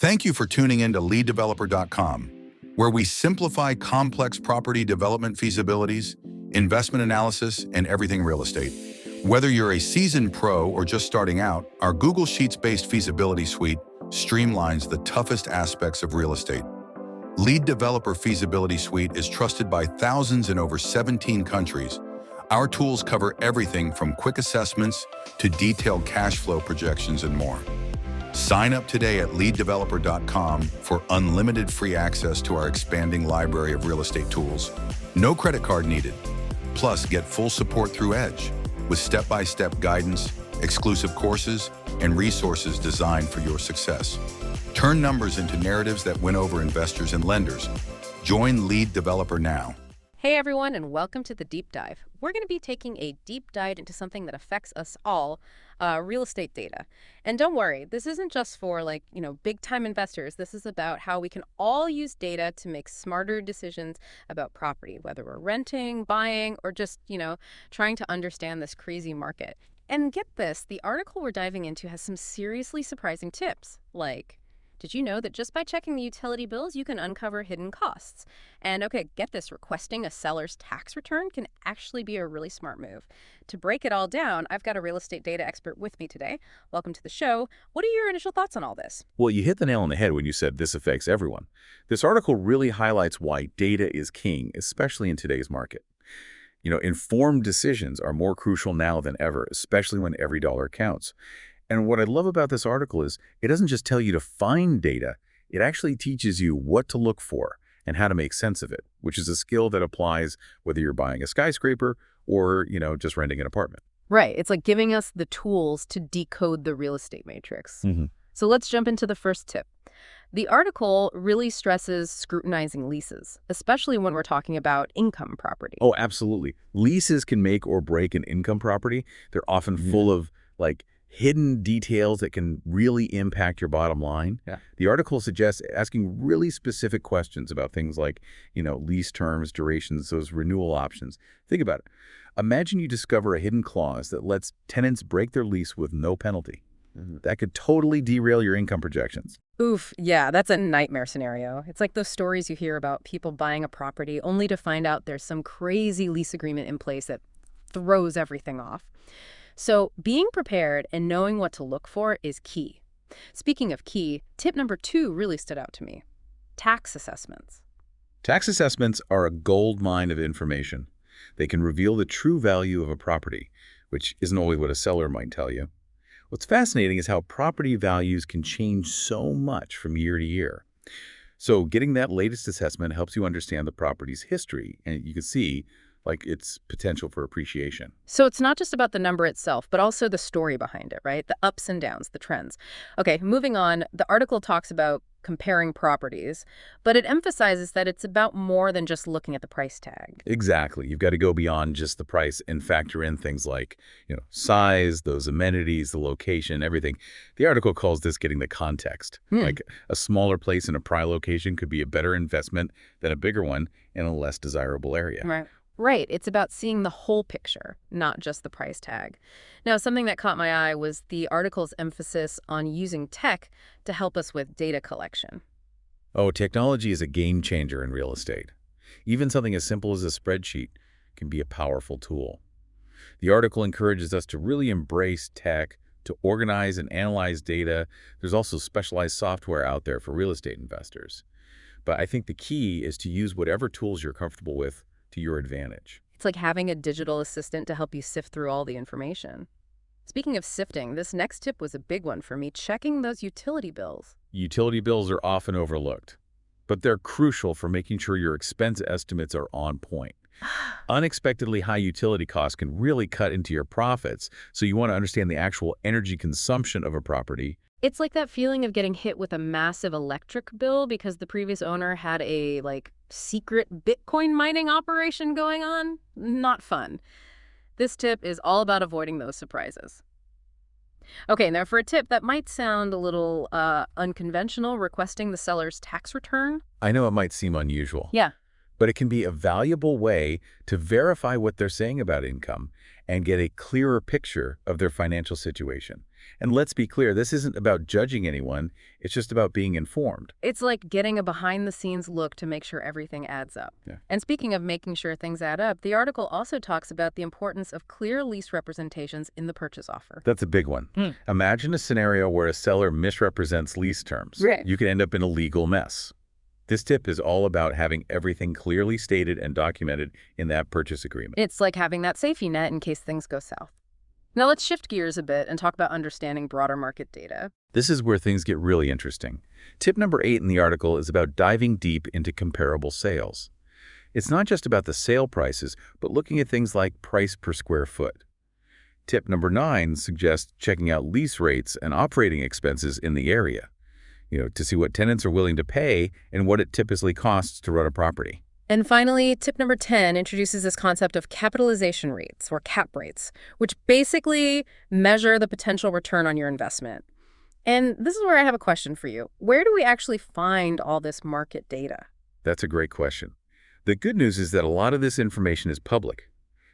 Thank you for tuning in to leaddeveloper.com, where we simplify complex property development feasibilities, investment analysis, and everything real estate. Whether you're a seasoned pro or just starting out, our Google Sheets-based feasibility suite streamlines the toughest aspects of real estate. Lead Developer Feasibility Suite is trusted by thousands in over 17 countries. Our tools cover everything from quick assessments to detailed cash flow projections and more. Sign up today at leaddeveloper.com for unlimited free access to our expanding library of real estate tools. No credit card needed. Plus, get full support through Edge with step-by-step guidance, exclusive courses, and resources designed for your success. Turn numbers into narratives that win over investors and lenders. Join Lead Developer now. Hey everyone, and welcome to the Deep Dive. We're going to be taking a deep dive into something that affects us all, real estate data. And don't worry, this isn't just for big-time investors. This is about how we can all use data to make smarter decisions about property, whether we're renting, buying, or just, trying to understand this crazy market. And get this, the article we're diving into has some seriously surprising tips, like, did you know that just by checking the utility bills, you can uncover hidden costs? And okay, get this, requesting a seller's tax return can actually be a really smart move. To break it all down, I've got a real estate data expert with me today. Welcome to the show. What are your initial thoughts on all this? Well, you hit the nail on the head when you said this affects everyone. This article really highlights why data is king, especially in today's market. Informed decisions are more crucial now than ever, especially when every dollar counts. And what I love about this article is it doesn't just tell you to find data, it actually teaches you what to look for and how to make sense of it, which is a skill that applies whether you're buying a skyscraper or, just renting an apartment. Right. It's like giving us the tools to decode the real estate matrix. So let's jump into the first tip. The article really stresses scrutinizing leases, especially when we're talking about income property. Oh, absolutely. Leases can make or break an income property. They're often full of, hidden details that can really impact your bottom line. Yeah. The article suggests asking really specific questions about things like, lease terms, durations, those renewal options. Think about it. Imagine you discover a hidden clause that lets tenants break their lease with no penalty. That could totally derail your income projections. Oof, yeah, that's a nightmare scenario. It's like those stories you hear about people buying a property only to find out there's some crazy lease agreement in place that throws everything off. So being prepared and knowing what to look for is key. Speaking of key, tip number 2 really stood out to me. Tax assessments. Tax assessments are a gold mine of information. They can reveal the true value of a property, which isn't always what a seller might tell you. What's fascinating is how property values can change so much from year to year. So getting that latest assessment helps you understand the property's history, and you can see its potential for appreciation. So it's not just about the number itself, but also the story behind it, right? The ups and downs, the trends. Okay, moving on, the article talks about comparing properties, but it emphasizes that it's about more than just looking at the price tag. Exactly. You've got to go beyond just the price and factor in things like, size, those amenities, the location, everything. The article calls this getting the context. Like a smaller place in a prime location could be a better investment than a bigger one in a less desirable area. Right. It's about seeing the whole picture, not just the price tag. Now, something that caught my eye was the article's emphasis on using tech to help us with data collection. Oh, technology is a game changer in real estate. Even something as simple as a spreadsheet can be a powerful tool. The article encourages us to really embrace tech, to organize and analyze data. There's also specialized software out there for real estate investors. But I think the key is to use whatever tools you're comfortable with to your advantage. It's like having a digital assistant to help you sift through all the information. Speaking of sifting, this next tip was a big one for me, checking those utility bills. Utility bills are often overlooked, but they're crucial for making sure your expense estimates are on point. Unexpectedly high utility costs can really cut into your profits, so you want to understand the actual energy consumption of a property. It's like that feeling of getting hit with a massive electric bill because the previous owner had a, secret Bitcoin mining operation going on. Not fun. This tip is all about avoiding those surprises. Okay, now for a tip that might sound a little unconventional, requesting the seller's tax return. I know it might seem unusual. Yeah. But it can be a valuable way to verify what they're saying about income and get a clearer picture of their financial situation. And let's be clear, this isn't about judging anyone. It's just about being informed. It's like getting a behind-the-scenes look to make sure everything adds up. Yeah. And speaking of making sure things add up, the article also talks about the importance of clear lease representations in the purchase offer. That's a big one. Imagine a scenario where a seller misrepresents lease terms. Right. You could end up in a legal mess. This tip is all about having everything clearly stated and documented in that purchase agreement. It's like having that safety net in case things go south. Now let's shift gears a bit and talk about understanding broader market data. This is where things get really interesting. Tip number 8 in the article is about diving deep into comparable sales. It's not just about the sale prices, but looking at things like price per square foot. Tip number 9 suggests checking out lease rates and operating expenses in the area, to see what tenants are willing to pay and what it typically costs to run a property. And finally, tip number 10 introduces this concept of capitalization rates, or cap rates, which basically measure the potential return on your investment. And this is where I have a question for you. Where do we actually find all this market data? That's a great question. The good news is that a lot of this information is public.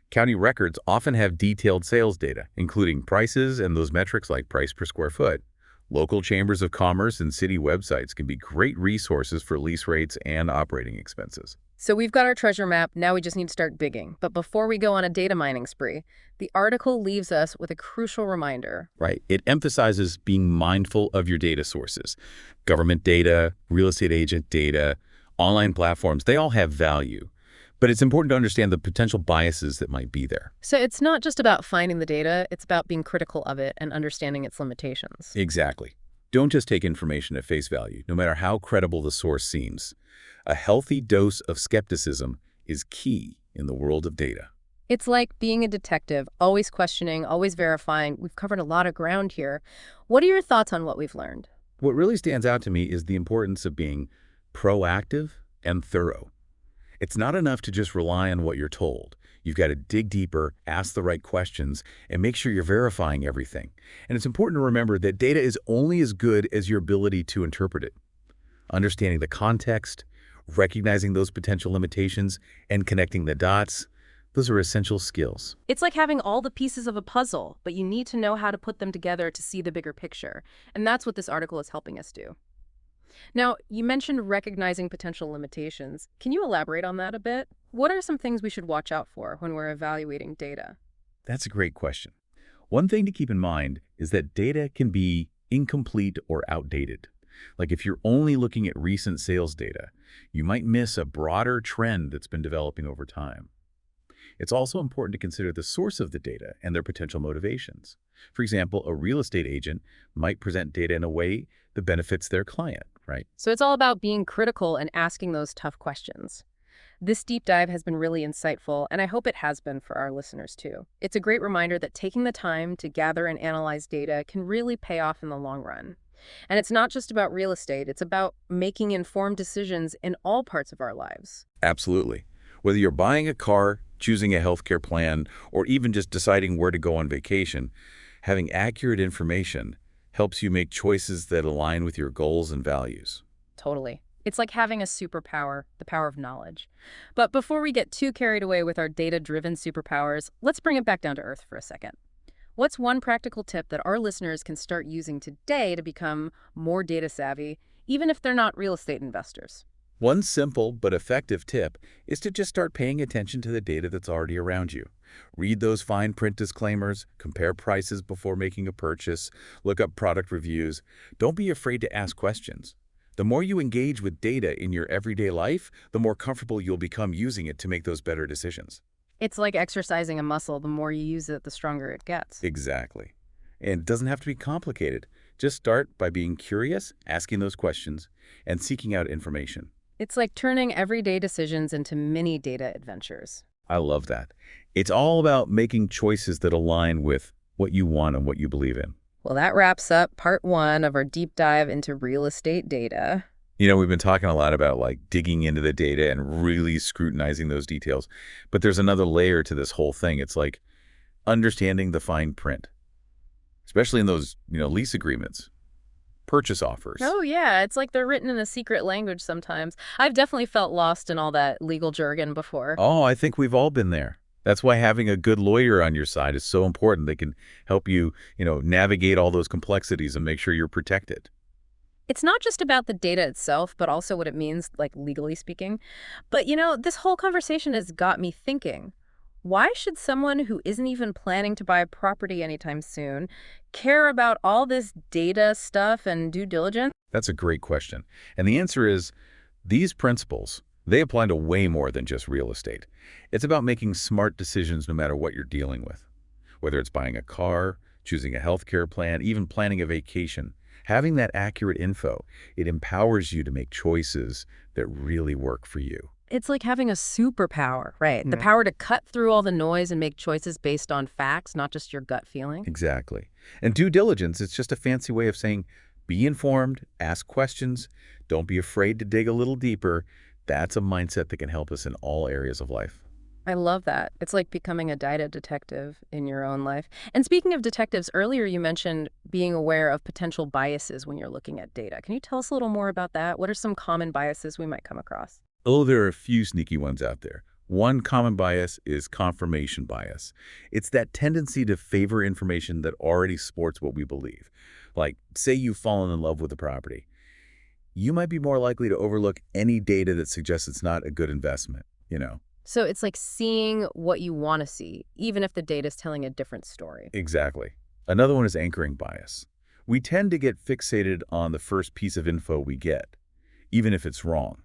County records often have detailed sales data, including prices and those metrics like price per square foot. Local chambers of commerce and city websites can be great resources for lease rates and operating expenses. So we've got our treasure map, now we just need to start digging. But before we go on a data mining spree, the article leaves us with a crucial reminder. Right. It emphasizes being mindful of your data sources. Government data, real estate agent data, online platforms, they all have value. But it's important to understand the potential biases that might be there. So it's not just about finding the data, it's about being critical of it and understanding its limitations. Exactly. Don't just take information at face value, no matter how credible the source seems. A healthy dose of skepticism is key in the world of data. It's like being a detective, always questioning, always verifying. We've covered a lot of ground here. What are your thoughts on what we've learned? What really stands out to me is the importance of being proactive and thorough. It's not enough to just rely on what you're told. You've got to dig deeper, ask the right questions, and make sure you're verifying everything. And it's important to remember that data is only as good as your ability to interpret it. Understanding the context, recognizing those potential limitations, and connecting the dots, those are essential skills. It's like having all the pieces of a puzzle, but you need to know how to put them together to see the bigger picture. And that's what this article is helping us do. Now, you mentioned recognizing potential limitations. Can you elaborate on that a bit? What are some things we should watch out for when we're evaluating data? That's a great question. One thing to keep in mind is that data can be incomplete or outdated. Like if you're only looking at recent sales data, you might miss a broader trend that's been developing over time. It's also important to consider the source of the data and their potential motivations. For example, a real estate agent might present data in a way that benefits their client, right? So it's all about being critical and asking those tough questions. This deep dive has been really insightful, and I hope it has been for our listeners too. It's a great reminder that taking the time to gather and analyze data can really pay off in the long run. And it's not just about real estate, it's about making informed decisions in all parts of our lives. Absolutely. Whether you're buying a car, choosing a healthcare plan, or even just deciding where to go on vacation, having accurate information helps you make choices that align with your goals and values. Totally. It's like having a superpower, the power of knowledge. But before we get too carried away with our data-driven superpowers, let's bring it back down to earth for a second. What's one practical tip that our listeners can start using today to become more data savvy, even if they're not real estate investors? One simple but effective tip is to just start paying attention to the data that's already around you. Read those fine print disclaimers, compare prices before making a purchase, look up product reviews. Don't be afraid to ask questions. The more you engage with data in your everyday life, the more comfortable you'll become using it to make those better decisions. It's like exercising a muscle. The more you use it, the stronger it gets. Exactly. And it doesn't have to be complicated. Just start by being curious, asking those questions, and seeking out information. It's like turning everyday decisions into mini data adventures. I love that. It's all about making choices that align with what you want and what you believe in. Well, that wraps up part 1 of our deep dive into real estate data. We've been talking a lot about digging into the data and really scrutinizing those details. But there's another layer to this whole thing. It's like understanding the fine print, especially in those, lease agreements, purchase offers. Oh, yeah. It's like they're written in a secret language sometimes. I've definitely felt lost in all that legal jargon before. Oh, I think we've all been there. That's why having a good lawyer on your side is so important. They can help you, navigate all those complexities and make sure you're protected. It's not just about the data itself, but also what it means, like legally speaking. But this whole conversation has got me thinking. Why should someone who isn't even planning to buy a property anytime soon care about all this data stuff and due diligence? That's a great question. And the answer is these principles, they apply to way more than just real estate. It's about making smart decisions no matter what you're dealing with. Whether it's buying a car, choosing a healthcare plan, even planning a vacation. Having that accurate info, it empowers you to make choices that really work for you. It's like having a superpower, right? The Yeah. power to cut through all the noise and make choices based on facts, not just your gut feeling. Exactly. And due diligence, it's just a fancy way of saying be informed, ask questions, don't be afraid to dig a little deeper. That's a mindset that can help us in all areas of life. I love that. It's like becoming a data detective in your own life. And speaking of detectives, earlier you mentioned being aware of potential biases when you're looking at data. Can you tell us a little more about that? What are some common biases we might come across? Oh, there are a few sneaky ones out there. One common bias is confirmation bias. It's that tendency to favor information that already supports what we believe. Like, say you've fallen in love with a property. You might be more likely to overlook any data that suggests it's not a good investment. So it's like seeing what you want to see, even if the data is telling a different story. Exactly. Another one is anchoring bias. We tend to get fixated on the first piece of info we get, even if it's wrong.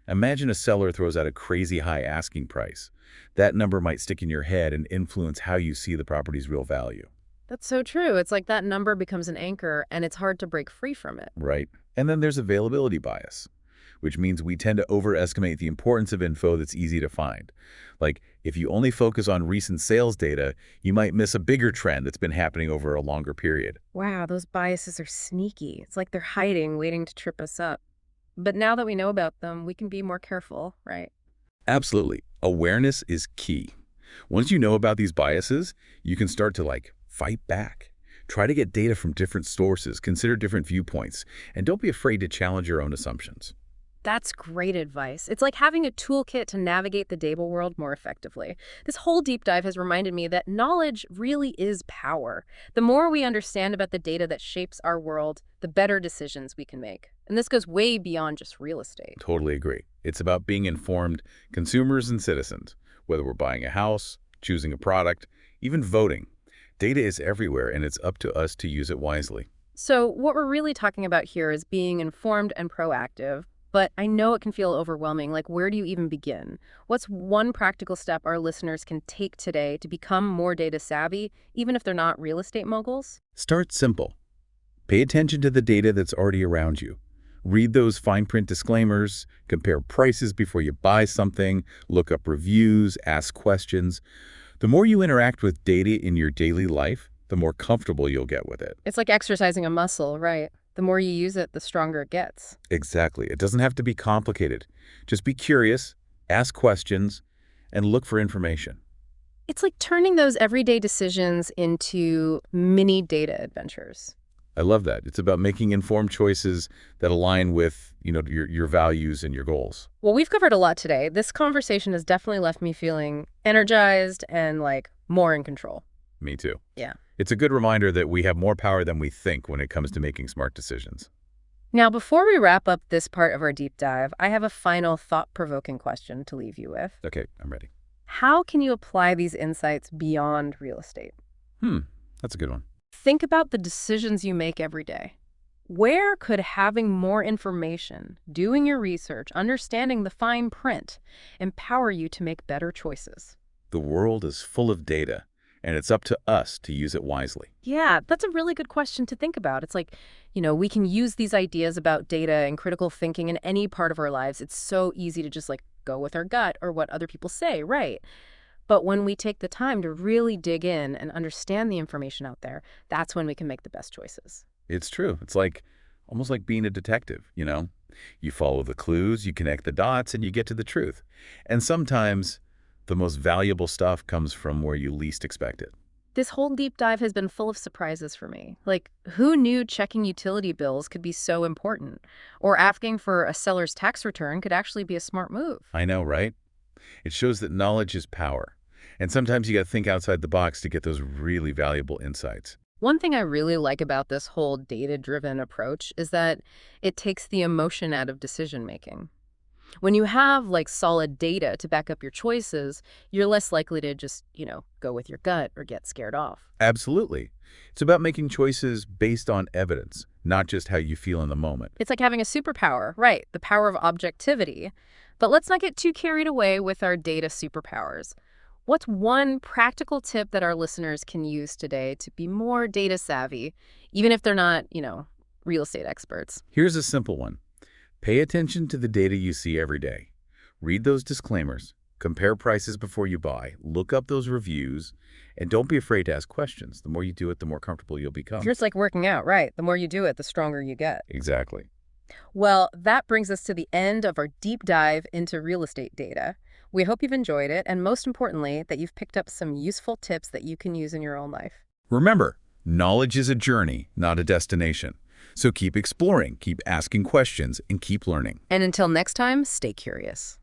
Imagine a seller throws out a crazy high asking price. That number might stick in your head and influence how you see the property's real value. That's so true. It's like that number becomes an anchor and it's hard to break free from it. Right. And then there's availability bias, which means we tend to overestimate the importance of info that's easy to find. Like, if you only focus on recent sales data, you might miss a bigger trend that's been happening over a longer period. Wow, those biases are sneaky. It's like they're hiding, waiting to trip us up. But now that we know about them, we can be more careful, right? Absolutely. Awareness is key. Once you know about these biases, you can start to, fight back. Try to get data from different sources, consider different viewpoints, and don't be afraid to challenge your own assumptions. That's great advice. It's like having a toolkit to navigate the data world more effectively. This whole deep dive has reminded me that knowledge really is power. The more we understand about the data that shapes our world, the better decisions we can make. And this goes way beyond just real estate. Totally agree. It's about being informed consumers and citizens, whether we're buying a house, choosing a product, even voting. Data is everywhere, and it's up to us to use it wisely. So what we're really talking about here is being informed and proactive. But I know it can feel overwhelming. Like, where do you even begin? What's one practical step our listeners can take today to become more data savvy, even if they're not real estate moguls? Start simple. Pay attention to the data that's already around you. Read those fine print disclaimers, compare prices before you buy something, look up reviews, ask questions. The more you interact with data in your daily life, the more comfortable you'll get with it. It's like exercising a muscle, right? The more you use it, the stronger it gets. Exactly. It doesn't have to be complicated. Just be curious, ask questions, and look for information. It's like turning those everyday decisions into mini data adventures. I love that. It's about making informed choices that align with, your values and your goals. Well, we've covered a lot today. This conversation has definitely left me feeling energized and more in control. Me too. Yeah. It's a good reminder that we have more power than we think when it comes to making smart decisions. Now, before we wrap up this part of our deep dive, I have a final thought-provoking question to leave you with. Okay, I'm ready. How can you apply these insights beyond real estate? That's a good one. Think about the decisions you make every day. Where could having more information, doing your research, understanding the fine print, empower you to make better choices? The world is full of data, and it's up to us to use it wisely. Yeah, that's a really good question to think about. It's like, we can use these ideas about data and critical thinking in any part of our lives. It's so easy to just go with our gut or what other people say, right? But when we take the time to really dig in and understand the information out there, that's when we can make the best choices. It's true. It's almost like being a detective. You follow the clues, you connect the dots, and you get to the truth. And sometimes the most valuable stuff comes from where you least expect it. This whole deep dive has been full of surprises for me. Who knew checking utility bills could be so important? Or asking for a seller's tax return could actually be a smart move? I know, right? It shows that knowledge is power. And sometimes you got to think outside the box to get those really valuable insights. One thing I really like about this whole data-driven approach is that it takes the emotion out of decision making. When you have like solid data to back up your choices, you're less likely to just, go with your gut or get scared off. Absolutely. It's about making choices based on evidence, not just how you feel in the moment. It's like having a superpower, right? The power of objectivity. But let's not get too carried away with our data superpowers. What's one practical tip that our listeners can use today to be more data savvy, even if they're not, real estate experts? Here's a simple one. Pay attention to the data you see every day. Read those disclaimers, compare prices before you buy, look up those reviews, and don't be afraid to ask questions. The more you do it, the more comfortable you'll become. It's like working out, right? The more you do it, the stronger you get. Exactly. Well, that brings us to the end of our deep dive into real estate data. We hope you've enjoyed it, and most importantly, that you've picked up some useful tips that you can use in your own life. Remember, knowledge is a journey, not a destination. So keep exploring, keep asking questions, and keep learning. And until next time, stay curious.